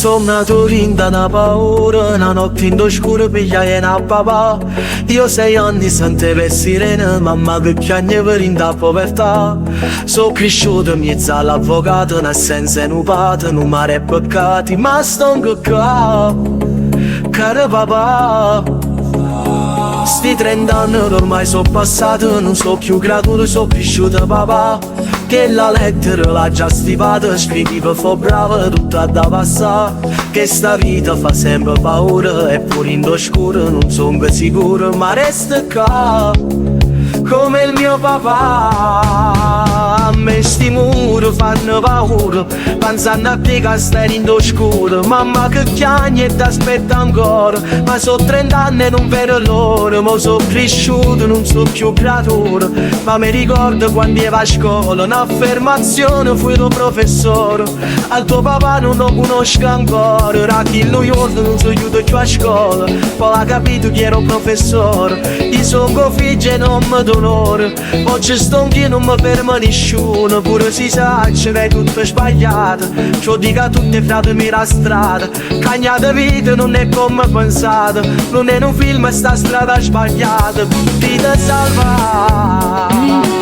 Sono nato in da una paura, una notte in scuro pigliai una papà. Io 6 anni sente per sirena, mamma che piagne per in da povertà. So cresciuto in mezzo all'avvocato, una senza un pato, non mare peccati, ma sto qua, caro papà. Sti 30 anni ormai sono passati, non so più gratuito, sono cresciuto papà. Che la lettera l'ha già stipata, scrivi per fa brava, tutta da passare. Che sta vita fa sempre paura, e pure in oscuro non sono sicuro, ma resta qua, come il mio papà. A me sti muri fanno paura, pensando a te che stai in oscuro. Mamma che chiagna e t'aspetta ancora, ma so 30 anni e non vedo l'ora. Mo so cresciuto, non so più creatura, ma mi ricordo quando ero a scuola un'affermazione fu il professore: al tuo papà non lo conosco ancora. Ora che lui non so aiuto più a scuola, poi ha capito che ero professore. Io sono figlio e non mi dolore, oggi sto anch'io, non mi ferma nessuno. Pure si sa che è tutto sbagliato, ciò dica a tutti i frati mi la strada. Cagnata vita non è come pensato, non è un film, sta strada sbagliata, vita salva.